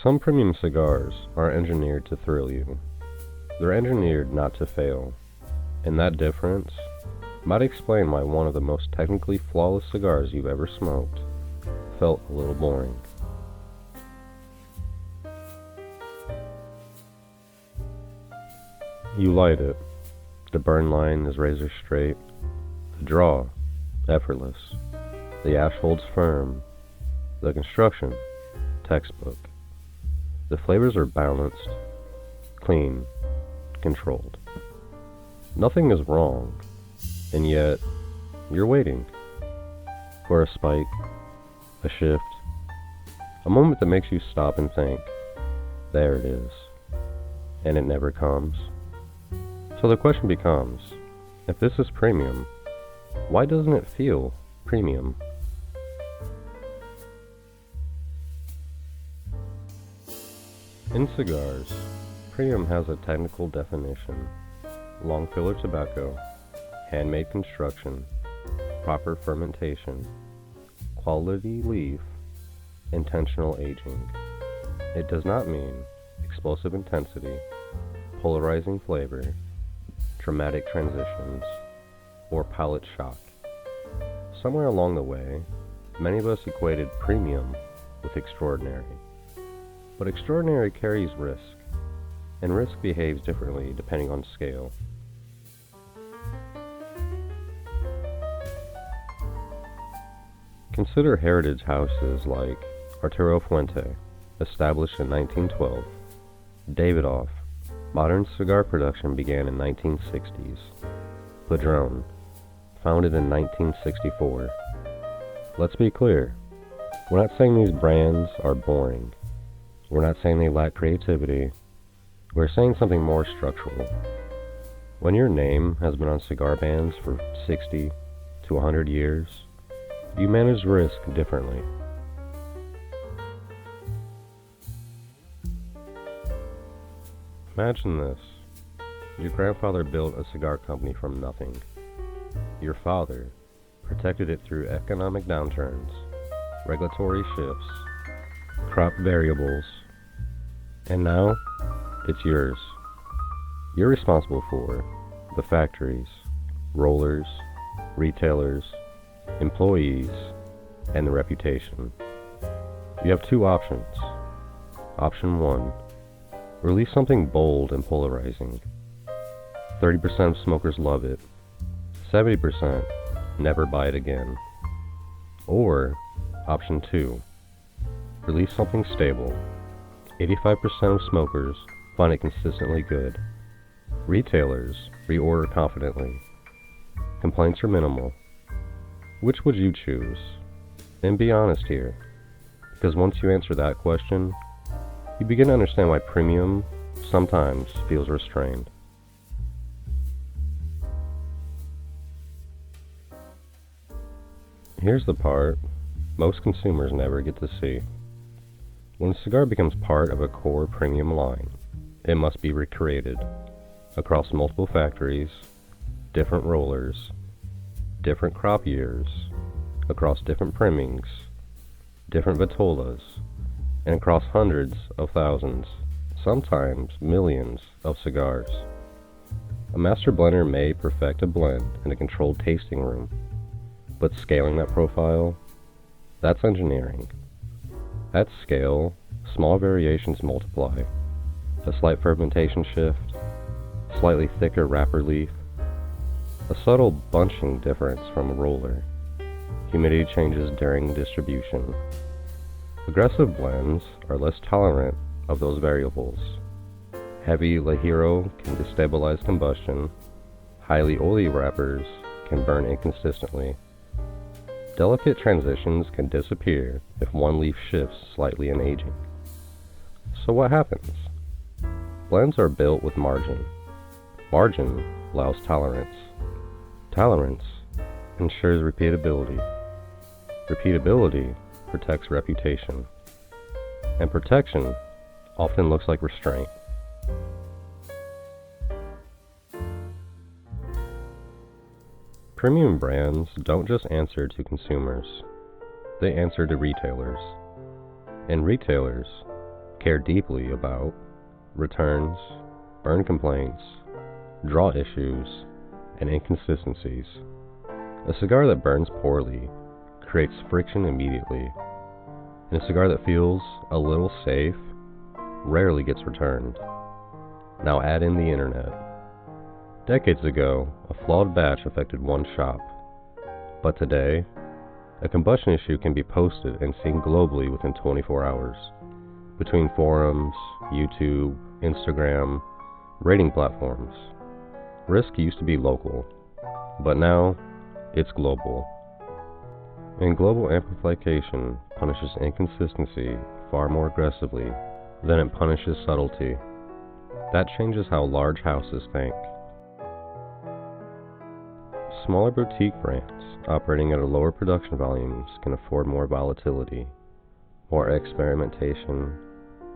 Some premium cigars are engineered to thrill you. They're engineered not to fail, and that difference might explain why one of the most technically flawless cigars you've ever smoked felt a little boring. You light it. The burn line is razor straight. The draw, effortless. The ash holds firm. The construction, textbook. The flavors are balanced, clean, controlled. Nothing is wrong, and yet you're waiting for a spike, a shift, a moment that makes you stop and think, there it is, and it never comes. So the question becomes, if this is premium, why doesn't it feel premium? In cigars, premium has a technical definition: long filler tobacco, handmade construction, proper fermentation, quality leaf, intentional aging. It does not mean explosive intensity, polarizing flavor, dramatic transitions, or palate shock. Somewhere along the way, many of us equated premium with extraordinary. But extraordinary carries risk, and risk behaves differently depending on scale. Consider heritage houses like Arturo Fuente, established in 1912, Davidoff. Modern cigar production began in 1960s. Padron, founded in 1964. Let's be clear, we're not saying these brands are boring. We're not saying they lack creativity. We're saying something more structural. When your name has been on cigar bands for 60 to 100 years, you manage risk differently. Imagine this. Your grandfather built a cigar company from nothing. Your father protected it through economic downturns, regulatory shifts, crop variables, and now it's yours. You're responsible for the factories, rollers, retailers, employees, and the reputation. You have two options. Option 1, release something bold and polarizing. 30% of smokers love it. 70% never buy it again. Or option 2, release something stable. 85% of smokers find it consistently good. Retailers reorder confidently. Complaints are minimal. Which would you choose? And be honest here, because once you answer that question, you begin to understand why premium sometimes feels restrained. Here's the part most consumers never get to see. When a cigar becomes part of a core premium line, it must be recreated across multiple factories, different rollers, different crop years, across different primings, different vitolas, and across hundreds of thousands, sometimes millions of cigars. A master blender may perfect a blend in a controlled tasting room, but scaling that profile, that's engineering. At scale, small variations multiply. A slight fermentation shift, slightly thicker wrapper leaf, a subtle bunching difference from a roller, humidity changes during distribution. Aggressive blends are less tolerant of those variables. Heavy Lajero can destabilize combustion. Highly oily wrappers can burn inconsistently. Delicate transitions can disappear if one leaf shifts slightly in aging. So what happens? Blends are built with margin. Margin allows tolerance. Tolerance ensures repeatability. Repeatability protects reputation. And protection often looks like restraint. Premium brands don't just answer to consumers, they answer to retailers. And retailers care deeply about returns, burn complaints, draw issues, and inconsistencies. A cigar that burns poorly creates friction immediately, and a cigar that feels a little safe rarely gets returned. Now add in the internet. Decades ago, a flawed batch affected one shop, but today, a combustion issue can be posted and seen globally within 24 hours. Between forums, YouTube, Instagram, rating platforms. Risk used to be local, but now it's global. And global amplification punishes inconsistency far more aggressively than it punishes subtlety. That changes how large houses think. Smaller boutique brands operating at a lower production volumes can afford more volatility, more experimentation,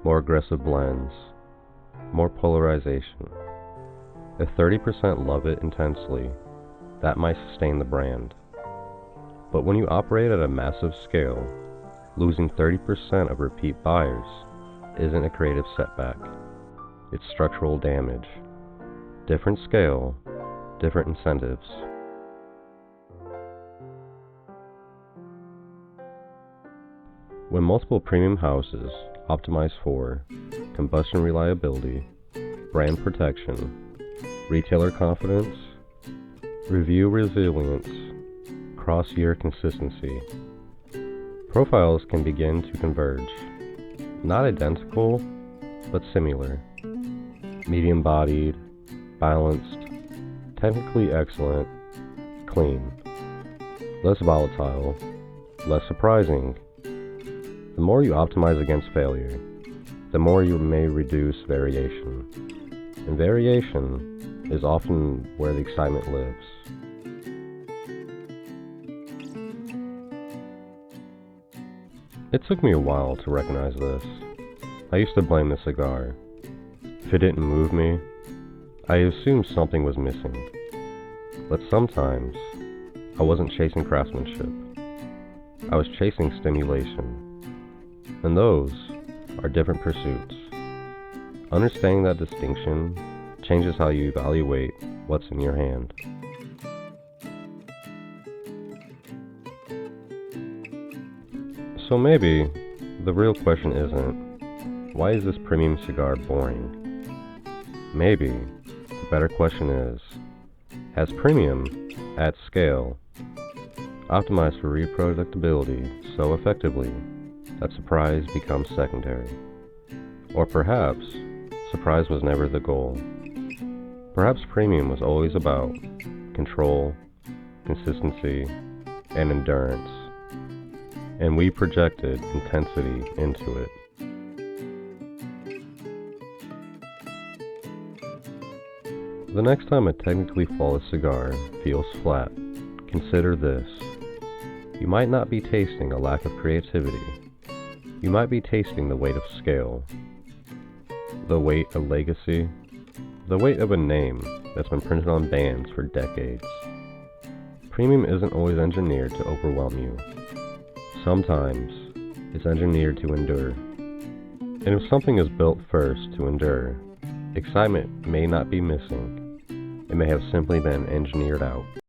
more aggressive blends, more polarization. If 30% love it intensely, that might sustain the brand. But when you operate at a massive scale, losing 30% of repeat buyers isn't a creative setback. It's structural damage. Different scale, different incentives. When multiple premium houses optimize for combustion reliability, brand protection, retailer confidence, review resilience, cross-year consistency, profiles can begin to converge. Not identical, but similar. Medium-bodied, balanced, technically excellent, clean. Less volatile, less surprising. The more you optimize against failure, the more you may reduce variation. And variation is often where the excitement lives. It took me a while to recognize this. I used to blame the cigar. If it didn't move me, I assumed something was missing. But sometimes, I wasn't chasing craftsmanship. I was chasing stimulation. And those are different pursuits. Understanding that distinction changes how you evaluate what's in your hand. So maybe the real question isn't, why is this premium cigar boring? Maybe the better question is, has premium, at scale, optimized for reproducibility so effectively that surprise becomes secondary? Or perhaps, surprise was never the goal. Perhaps premium was always about control, consistency, and endurance, and we projected intensity into it. The next time a technically flawless cigar feels flat, consider this. You might not be tasting a lack of creativity. You might be tasting the weight of scale, the weight of legacy, the weight of a name that's been printed on bands for decades. Premium isn't always engineered to overwhelm you. Sometimes it's engineered to endure. And if something is built first to endure, excitement may not be missing. It may have simply been engineered out.